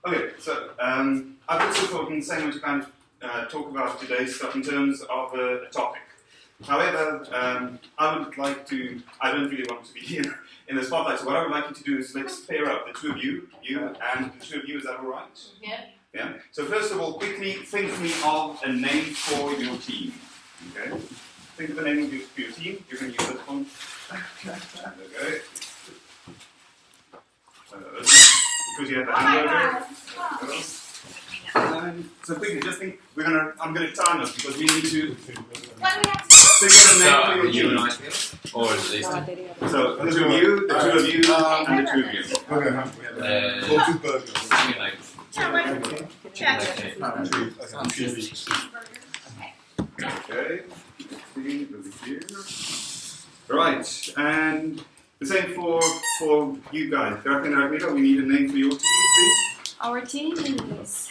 Okay, so I've also thought in the same way to kind of talk about today's stuff in terms of a topic. However, I would like to, I don't really want to be here in the spotlight, so what I would like you to do is let's pair up the two of you and the two of you, is that alright? Yeah. Yeah. So first of all, quickly think me of a name for your team. Okay? Think of a name of your team. You can use this one. Okay. Because you have a hamburger. So quickly, just think. I'm gonna time us because we need to. Think of a name for your you team. and I feel? Or is these? So the two of you, the two of you, and the two of you. Two burgers. Okay. See over here. Right, and the same for you guys. Karin and Ravita, we need a name for your team, please. Our team is.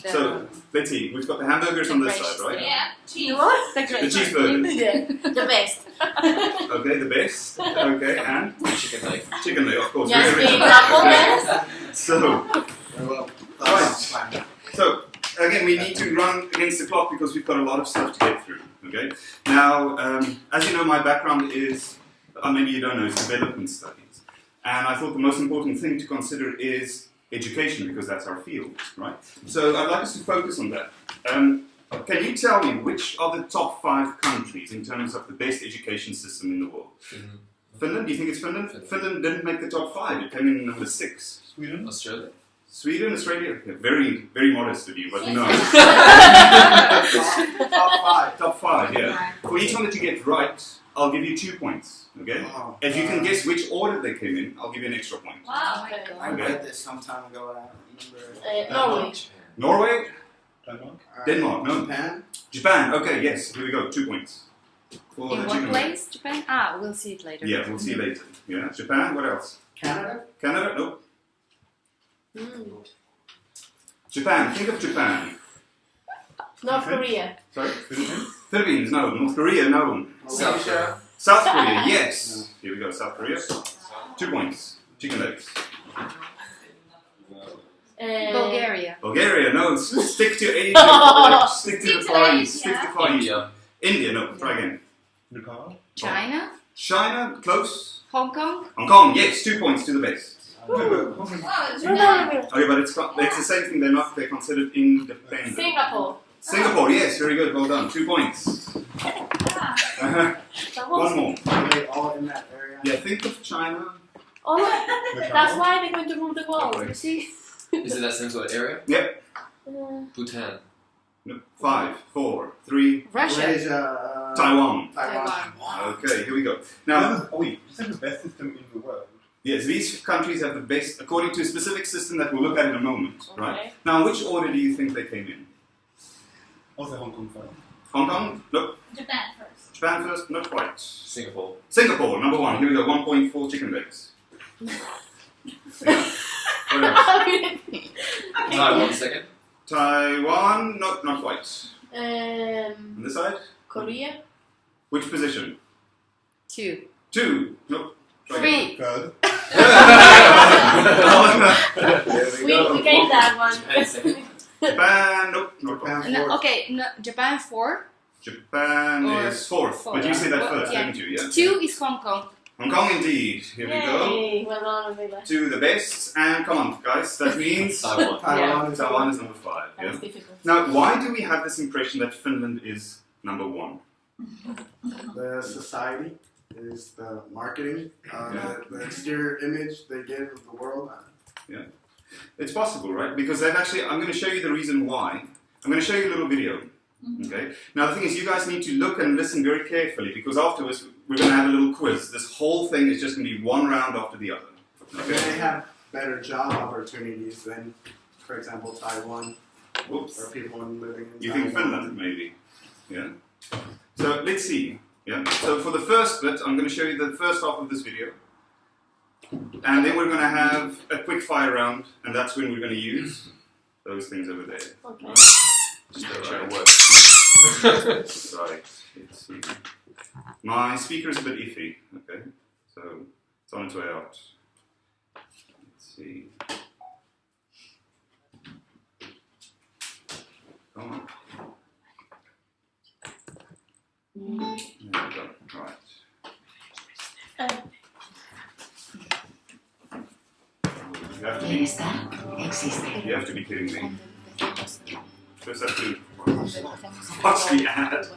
So let's see. We've got the hamburgers on this side, right? Yeah. Cheese. The The cheeseburgers. Yeah. The best. Okay, the best. Okay, and Chicken leg. chicken leg, of course. Just Very being original. couple So, Very well. right. So again, we need to run against the clock because we've got a lot of stuff to get through. Okay. Now, as you know, my background is, maybe you don't know, it's development studies, and I thought the most important thing to consider is education because that's our field, right? So I'd like us to focus on that. Can you tell me which are the top 5 countries in terms of the best education system in the world? Finland? Do you think it's Finland? Finland didn't make the top 5. It came in number 6. Sweden? Australia. Sweden, Australia, okay, very, very modest of you, but no. Top 5, yeah. For each one that you get right, I'll give you 2 points, okay? Wow. If you can guess which order they came in, I'll give you an extra point. Wow. I Okay. read this some time ago. I remember. Norway. Norway? Denmark? Denmark, no. Japan. Japan, okay, yes, here we go, 2 points. For In the what chicken place? Japan? Ah, we'll see it later. Yeah, we'll see later. Yeah, Japan, what else? Canada. Canada? Nope. Mm. Japan, think of Japan. North Korea. Sorry? Philippines, no. North Korea, no. South Korea. South Korea, yes. Here we go, South Korea. 2 points. Chicken legs. Bulgaria. Bulgaria, no. Stick to Asia. Stick to the Far East. Stick to Far East. India. India, no. Try again. Nepal? China. China, close. Hong Kong. Hong Kong, yes. 2 points to the best. Singapore. Okay, but it's the same thing. They're considered independent. Singapore, yes. Very good. Well done. 2 points. One more. Are they all in that area? Yeah, think of China. Oh, that's why they're going to rule the world. Okay. You see? Is it that same sort of area? Yep. Bhutan. No, 5, 4, 3. Russia. Malaysia. Taiwan. Taiwan. Okay, here we go. Now, Wait, you said the best system in the world. yes, these countries have the best, according to a specific system that we'll look at in a moment, right? Okay. Now, which order do you think they came in? Also Hong Kong first. Hong Kong? Nope. Japan first. Japan first? Not quite. Singapore. Singapore, number 1. Here we go. 1 point for chicken legs. Yeah. What else? Taiwan second. Taiwan? Not quite. On this side? Korea. Which position? 2. 2. Nope. Try again. 3. Third. There we go. We gave that one. Japan second. Japan? Nope. Not Japan quite. No, fourth. okay, no, Japan 4. Japan Or is 4th. But you said that first, Yeah. didn't you? Yeah. 2 is Hong Kong. Hong Kong indeed. Here we go. Yay. Well done, Avila. To the best, and come on, guys, that means Taiwan. Taiwan is Taiwan is number 5. That Yeah. was difficult. Now, why do we have this impression that Finland is number 1? The society is the marketing, Yeah. the exterior image they give of the world. It's possible, right? Because they've actually, I'm going to show you the reason why. I'm going to show you a little video. Okay. Now, the thing is, you guys need to look and listen very carefully because afterwards we're going to have a little quiz. This whole thing is just going to be one round after the other. They Okay. have better job opportunities than, for example, Taiwan Whoops. or people living in You Taiwan. think Finland, maybe? Yeah. So let's see. Yeah. So for the first bit, I'm going to show you the first half of this video, and then we're going to have a quick fire round, and that's when we're going to use those things over there. Okay. Just Try right. to work. Right. Let's see. My speaker is a bit iffy. Okay. So it's on its way out. see. Come on. There we go. Right. You have to be kidding me. First have to watch the ad.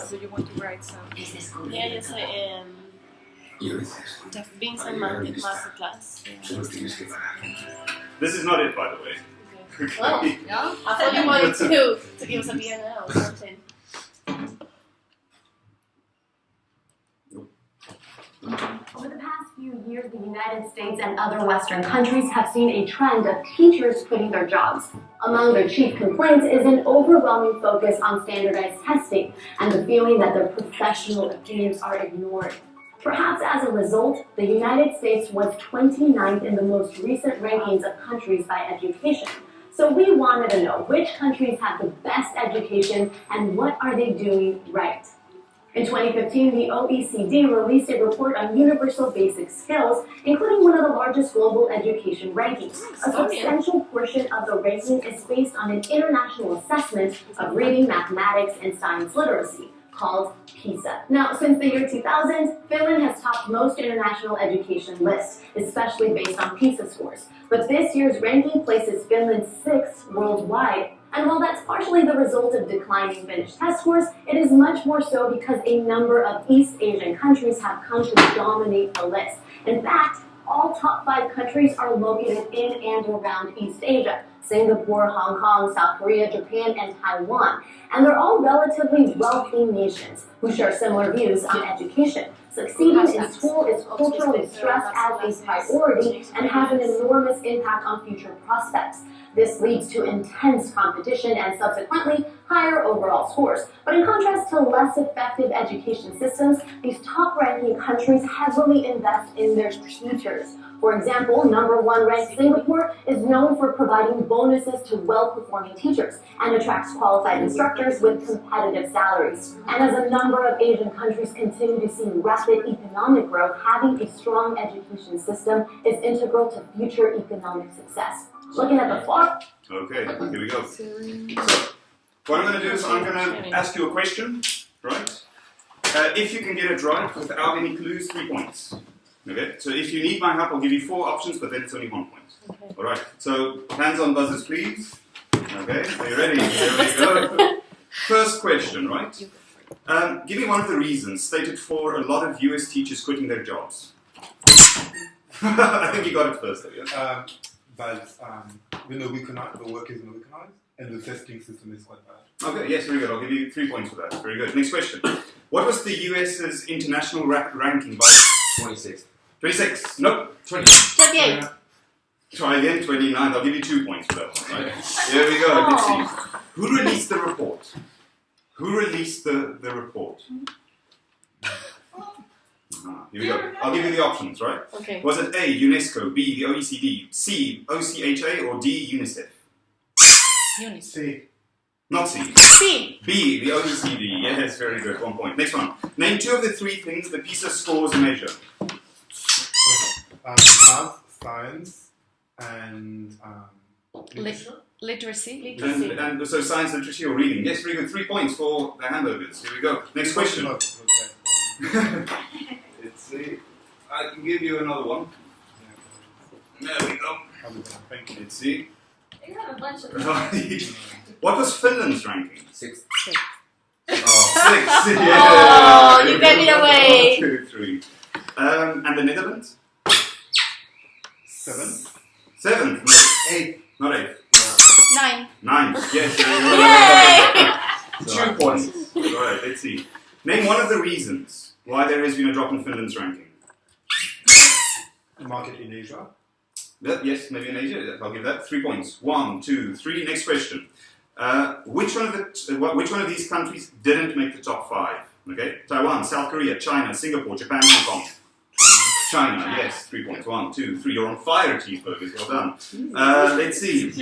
So you want to write some? Yeah, yo sé. Vincent masterclass. This is not it, by the way. Well, No? I thought you wanted to give us a piano or something. Over the past few years, the United States and other Western countries have seen a trend of teachers quitting their jobs. Among their chief complaints is an overwhelming focus on standardized testing and the feeling that their professional opinions are ignored. Perhaps as a result, the United States was 29th in the most recent rankings of countries by education. So we wanted to know which countries have the best education and what are they doing right. In 2015, the OECD released a report on universal basic skills, including one of the largest global education rankings. A substantial portion of the ranking is based on an international assessment of reading, mathematics, and science literacy, called PISA. Now, since the year 2000, Finland has topped most international education lists, especially based on PISA scores. But this year's ranking places Finland 6th worldwide. And while that's partially the result of declining Finnish test scores, it is much more so because a number of East Asian countries have come to dominate the list. In fact, all top 5 countries are located in and around East Asia: Singapore, Hong Kong, South Korea, Japan, and Taiwan. And they're all relatively wealthy nations who share similar views on education. Succeeding in school is culturally stressed as a priority and has an enormous impact on future prospects. This leads to intense competition and subsequently higher overall scores. But in contrast to less effective education systems, these top-ranking countries heavily invest in their teachers. For example, #1 ranked Singapore is known for providing bonuses to well-performing teachers and attracts qualified instructors with competitive salaries. And as a number of Asian countries continue to see rapid economic growth, having a strong education system is integral to future economic success. Looking at the clock. Okay, here we go. So, what I'm going to do is I'm going to ask you a question, right? If you can get it right without any clues, 3 points. Okay, so if you need my help, I'll give you 4 options, but then it's only 1 point. Okay. All right, so hands on buzzers, please. Okay, are you ready? Here we go. First question, right? Give me one of the reasons stated for a lot of US teachers quitting their jobs. I think you got it first, though, yeah? But the work isn't recognized, and the testing system is quite bad. Okay, yes, very good. I'll give you 3 points for that. Very good. Next question. What was the US's international ranking by 26th. 26? Nope. 20. 28. Try again, 29. I'll give you 2 points for that one, right? Here we go. Let's see. Who released the report? Who released the report? Here we go. I'll give you the options, right? Okay. Was it A, UNESCO, B, the OECD, C, OCHA, or D, UNICEF? Eunice. C. Not C. C. B, the OECD. Yes, very good. 1 point. Next one. Name 2 of the 3 things the PISA scores measure. Math, science, and Literacy. And so science, literacy, or reading. Yes, very good. 3 points for the hamburgers. Here we go. Next question. Let's see. I can give you another one. There we go. Thank you. Let's see. You have a bunch of What was Finland's ranking? 6th. Oh, 6. Yeah. Oh, you gave it away. 1, 2, 3. And the Netherlands? 7. 7th. No. 8. Not 8. 9. 9. Yes. Yay! 2 points. All right. Let's see. Name one of the reasons why there has been a drop in Finland's ranking. Market in Asia. Yes, maybe in Asia. I'll give that 3 points. 1, 2, 3. Next question. Which one of these countries didn't make the top 5? Okay. Taiwan, South Korea, China, Singapore, Japan, Hong Kong. China. Yes. 3 points. 1, 2, 3. You're on fire, cheeseburgers. Well done. Let's see.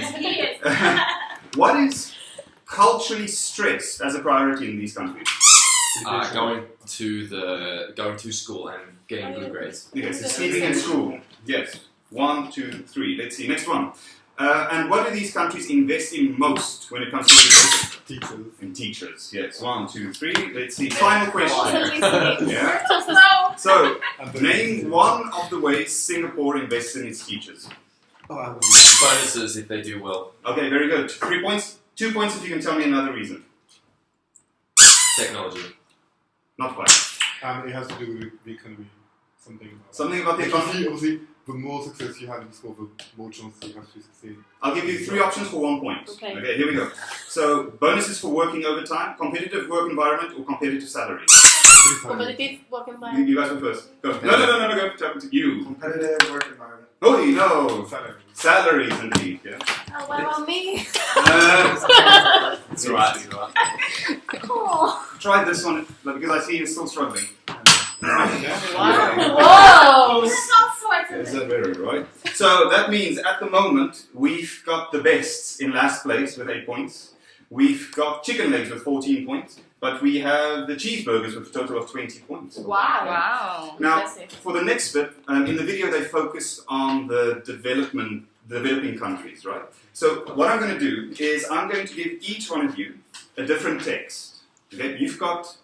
What is culturally stressed as a priority in these countries? Going to school and getting good grades. Yes, it's sleeping in school. Yes. 1, 2, 3. Let's see. Next one. And what do these countries invest in most when it comes to education? Teachers. In teachers. Yes. 1, 2, 3. Let's see. Final question. Yeah. So, name one of the ways Singapore invests in its teachers. Bonuses if they do well. Okay, very good. 3 points. 2 points if you can tell me another reason. Technology. Not quite. It has to do with the economy. Something about the economy? Obviously, the more success you have in school, the more chances you have to succeed. I'll give you 3 options for 1 point. Okay. Okay, here we go. So, bonuses for working overtime, competitive work environment, or competitive salary? Competitive work environment. You guys go first. Go. No, go. Talk to you. Competitive work environment. Oh, you know. Salary. Salaries, indeed. Yeah. Oh, what about me? It's alright. Oh. Try this one because I see you're still struggling. Whoa! Is that very right? So that means at the moment we've got the bests in last place with 8 points. We've got chicken legs with 14 points, but we have the cheeseburgers with a total of 20 points. Wow. Wow. Now, Impressive. for the next bit, in the video they focused on the developing countries, right? So what I'm going to do is I'm going to give each one of you a different text. Okay, you've got,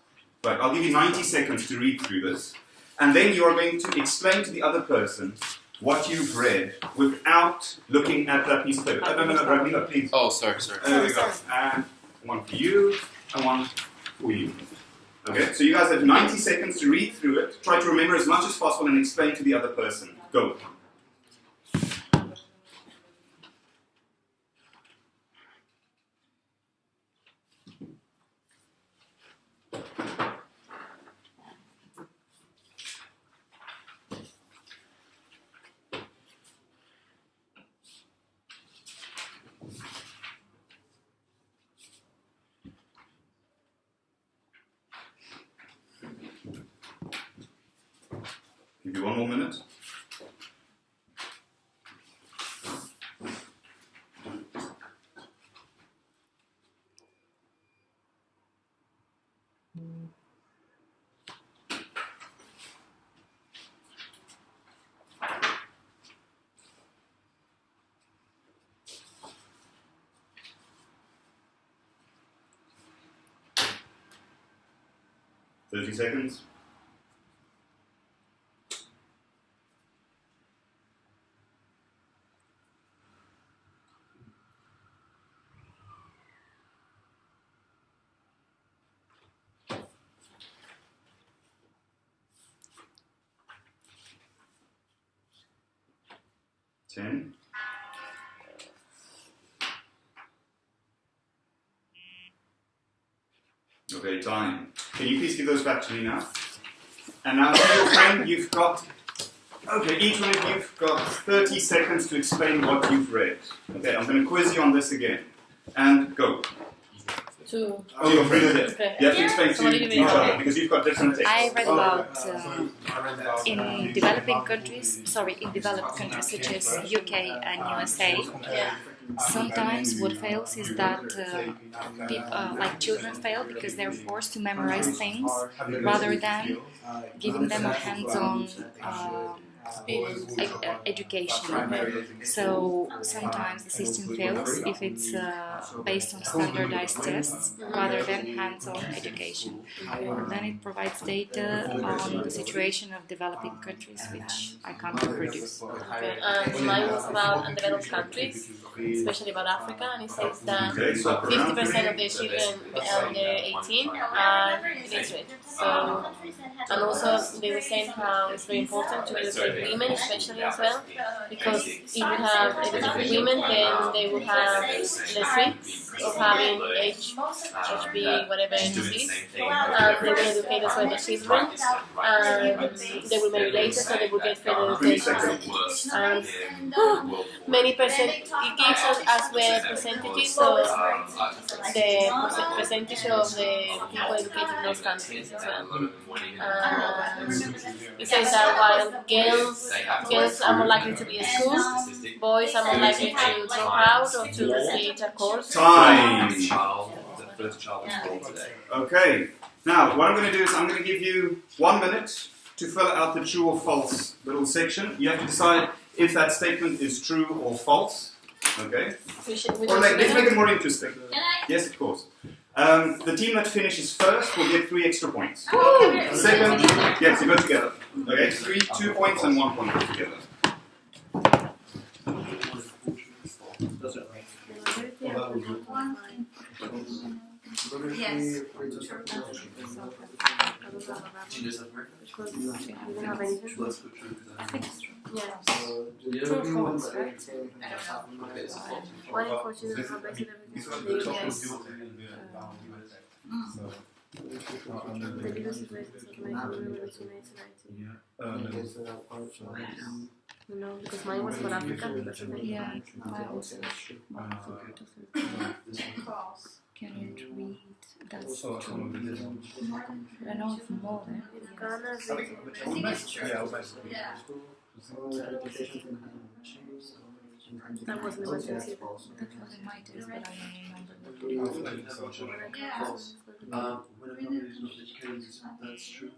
right, I'll give you 90 seconds to read through this, and then you are going to explain to the other person what you've read without looking at that piece of paper. No, Bradley, please. Oh, sorry. There we go. And one for you, and one for you. Okay, so you guys have 90 seconds to read through it. Try to remember as much as possible and explain to the other person. Go. Give you 1 more minute. Thirty seconds. Ten. Okay, time. Can you please give those back to me now? And now, to your friend, you've got. Okay, each one of you've got 30 seconds to explain what you've read. Okay, I'm going to quiz you on this again. And go. Two. Oh, your friend. Okay. You have to explain Somebody to give each me other a- because you've got different texts. I read about I read that. in developing countries, in developed countries such as UK and USA, Yeah. sometimes what fails is that like children fail because they're forced to memorize things rather than giving them a hands-on education. So sometimes the system fails if it's based on standardized tests rather than hands-on education. And then it provides data on the situation of developing countries, which I can't reproduce. Okay. And mine was about undeveloped countries, especially about Africa, and it says that Okay, so 50% of the children under 18 are illiterate. So, and also they were saying how it's very important to educate women, especially as well, because if you have educated women, then they will have less risks of having HB, whatever disease, and they will educate as well the children, and they will marry later, so they will get further education. And many it gives us as well percentages, so the percentage of the people educated in those countries as well. It says that while girls are more likely to be in school, boys are more likely to drop out or to complete a course. Time. refer to child in school today. Okay. Now, what I'm going to do is I'm going to give you 1 minute to fill out the true or false little section. You have to decide if that statement is true or false. Okay? Or let's make it more interesting. Yes, of course. The team that finishes first will get 3 extra points. Second, yes, you go together. Okay, 2 points and 1 point together. Yes. True or false, right? One in Portugal have rated everything. The leadership races of my career No, because mine was for Africa. That's okay. Yeah, mine also. False. Can you read? That's true. I know of more. Ghana I think it's true. Yeah. That was the emergency. That was in my test, but I don't remember. Yeah. That's true.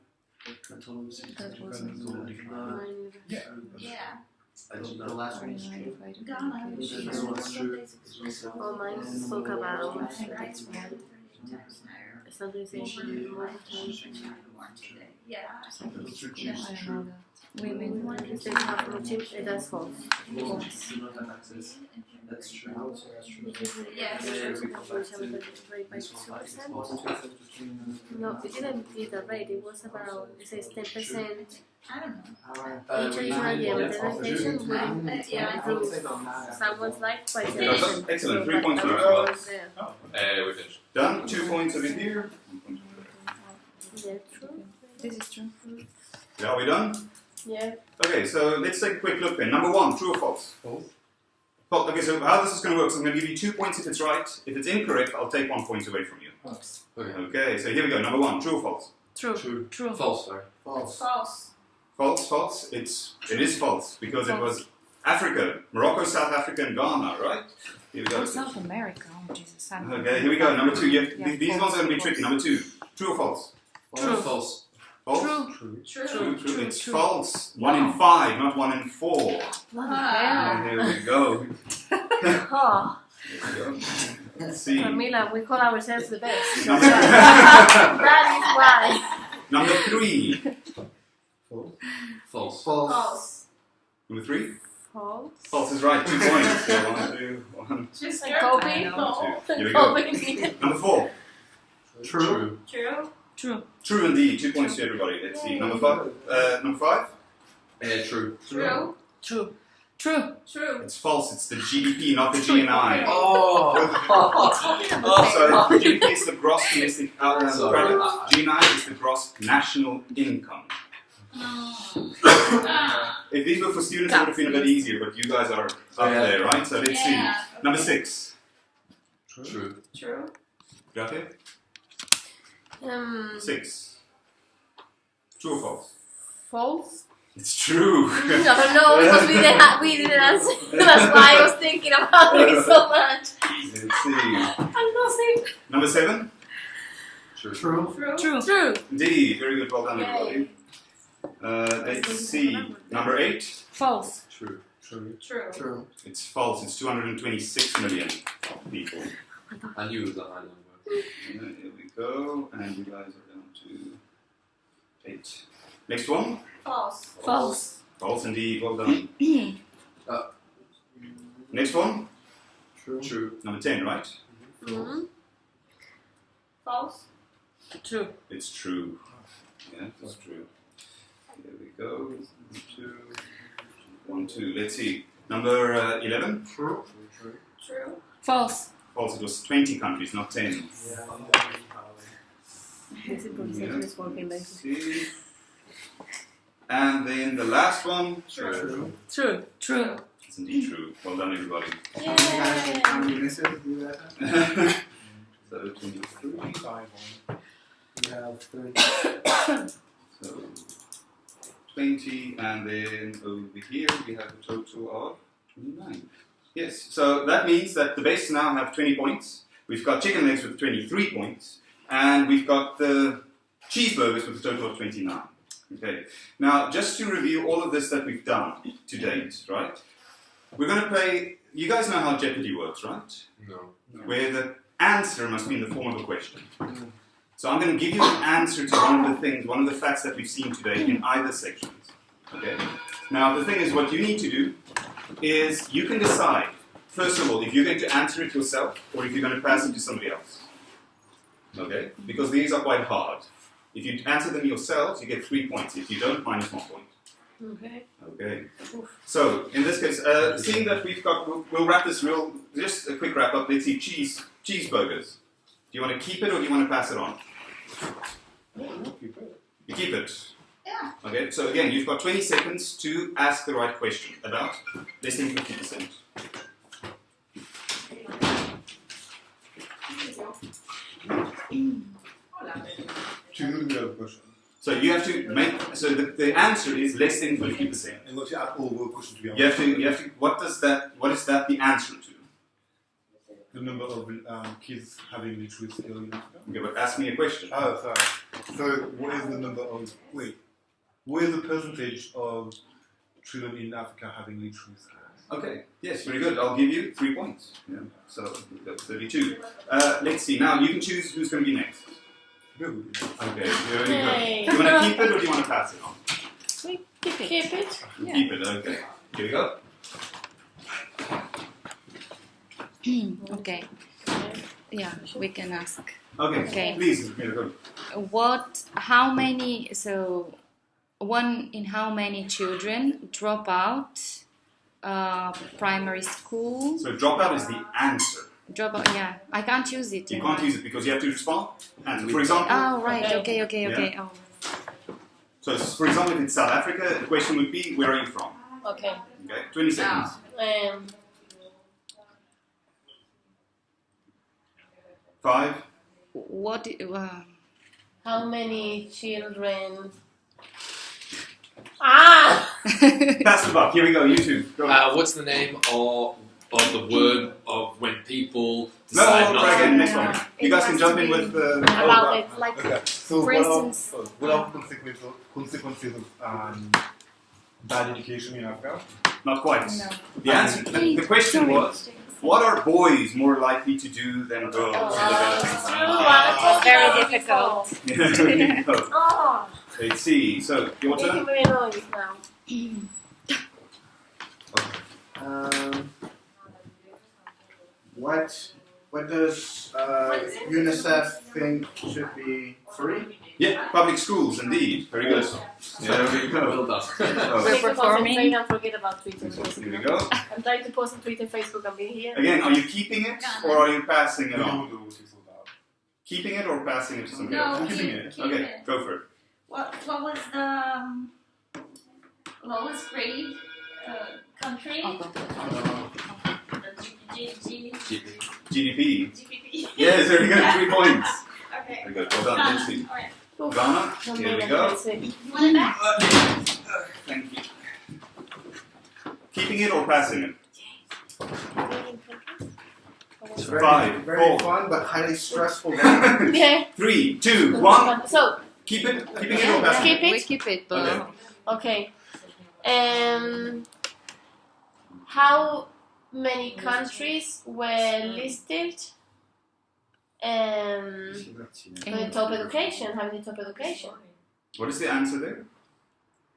That wasn't Yeah. I don't know. Ghana. This one's true. Oh, mine spoke about I think that's right. standardization. Yeah. Yeah, I don't know that. Women Instead of having a chip, that's false. That's true. Yes. No, it didn't give the rate. It was about, it says 10%. I don't know. Traditionally, modernization will improve someone's life by 10%. Excellent, 3 points for So, everyone. We finished. Done, 2 points over here. yeah, true. This is true. Yeah, are we done? Yeah. Okay, so let's take a quick look then. Number 1, true or false? False. Well, okay, so how this is going to work, so I'm going to give you 2 points if it's right. If it's incorrect, I'll take 1 point away from you. Okay. Okay, so here we go. Number 1, true or false? True. True. True. False, sorry. False. False. False, false. It is false because it was Africa, Morocco, South Africa, and Ghana, right? Here we go. Oh, South America. Oh, Jesus. Okay, here we go. Number 2. Yeah, These ones are going to be tricky. Number 2, true or false? True. False. False? True. True. It's false. 1 in 5, not 1 in 4. Ah. Here we go. Oh, Here we go. Let's see. Camila, we call ourselves the best. Number, That is why. number 3. False. False. Number 3. False. False is right. 2 points. So 1, 2, 1, Just Like Kobe. 2. Here we go. Kobe. Number 4. True. True. True. True indeed. 2 points to everybody. Let's see. Number 5. Number 5. True. True. True. True. True. It's false. It's the GDP, not the GNI. Oh. So the GDP is the gross domestic Sorry. product. GNI is the gross national income. If these were for students, it would have been a bit easier, but you guys are up there, right? So let's see. Number 6. True. True. Got it? 6. True or false? False. It's true. I don't know because we didn't answer. That's why I was thinking about it so much. Let's see. I'm not saying. Number 7. True. True. True. True. Indeed. Very good. Well done, everybody. Let's see. Number 8. False. True. True. True. True. It's false. It's 226 million people. I knew it was a high number. Here we go. And you guys are down to 8. Next one. False. False. False indeed. Well done. Next one. True. Number 10, right? Mm-hmm. False. True. It's true. Yeah, it's true. Here we go. 2. 1, 2. Let's see. Number 11. True. True. False. False. It was 20 countries, not 10. This is working Let's basically. see. And then the last one. True. True. True. It's indeed true. Well done, everybody. How many misses do you have? So 23. We have 30. So 20, and then over here we have a total of 29. Yes, so that means that the best now have 20 points. We've got chicken legs with 23 points, and we've got the cheeseburgers with a total of 29. Okay. Now, just to review all of this that we've done to date, right? We're going to play. You guys know how Jeopardy works, right? No. Where the answer must be in the form of a question. So I'm going to give you an answer to one of the facts that we've seen today in either sections. Okay. Now, the thing is, what you need to do is you can decide, first of all, if you're going to answer it yourself or if you're going to pass it to somebody else. Okay? Because these are quite hard. If you answer them yourselves, you get 3 points. If you don't, minus 1 point. Okay. Okay. So, in this case, seeing that we've got, we'll wrap this just a quick wrap up. Let's see, cheeseburgers. Do you want to keep it or do you want to pass it on? You keep it? Yeah. Okay, so again, you've got 20 seconds to ask the right question about less than 50%. Choose the question. So you have to make, so the answer is less than 50%. And what you add all the questions to be You have to, what is that the answer to? The number of kids having literary skill in Africa. Okay, but ask me a question. Oh, sorry. So, what is the number of, what is the percentage of children in Africa having literary skills? Okay, yes, very good. I'll give you 3 points. Yeah. So, that's 32. Let's see, now you can choose who's going to be next. Good. Okay, here we go. Do you want to keep it or do you want to pass it on? We keep it. You keep it, okay. Here we go. Okay. Yeah, we can ask. Okay. Please, here we go. How many children drop out primary school? So dropout is the answer. Dropout, yeah. I can't use it. You can't use it because you have to respond. Answer. For example. Oh, right. Okay. Yeah. Oh. So, for example, if it's South Africa, the question would be, where are you from? Okay. Okay, 20 seconds. 5. What? How many children? Pass the buck. Here we go. You two. Go. What's the name of the word of when people No, decide not try to? again. Next one. You It guys has can to jump in be with the. About it. Like, Okay, so for instance, what are consequences of bad education in Africa? Not quite. No. The answer. The question was, what are boys more likely to do than girls in It's very difficult. the developing? Oh, Let's see. So, your making turn. me annoyed now. What does UNICEF think should be free? Yeah, public schools, indeed. Very good. There we go. Well done. Oh, Make a performing. concentrate and forget about Twitter. here we go. I'm trying to post on Twitter, Facebook, and be here. Again, are you keeping it or are you passing it on? Do what it's all about. Keeping it or passing it to somebody No, else? keep Keeping it. Keep Okay, it. go for it. What was the lowest grade country? GDP. GDP. Yes, very good. 3 points. Okay. Very good. Well done. Let's see. Alright. Ghana. Here we go. You want it back? Thank you. Keeping it or passing it? It's Five, very four. fun, but highly stressful game. Yeah. 3, 2, 1. So, Keeping it or passing Keep it? it? We keep it, but okay. How many countries were listed in top education, having top education? What is the answer there?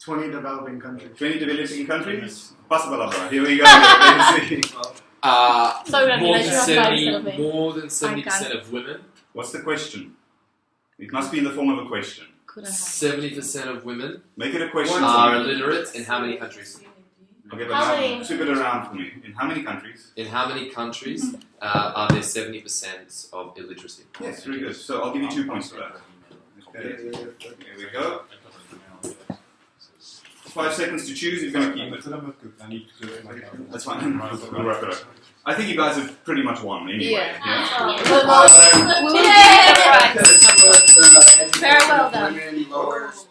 20 developing countries. 20 developing countries? Pasabalabra. Here we go. Let's see. Sorry, More I than should have started instead of me. 70% of women. What's the question? It must be in the form of a question. could I have? 70% of women Make it a question. are illiterate in how many countries? Okay, but How now many? flip it around for me. In how many countries? In how many countries are there 70% of illiteracy? Yes, very good. So I'll give you 2 points for that. Okay, here we go. 5 seconds to choose. You're going to keep it. I need to do it myself. That's fine. We'll wrap it up. I think you guys have pretty much won anyway. Yeah. Well, We'll Yay! be surprised. Very well done. Women, lowers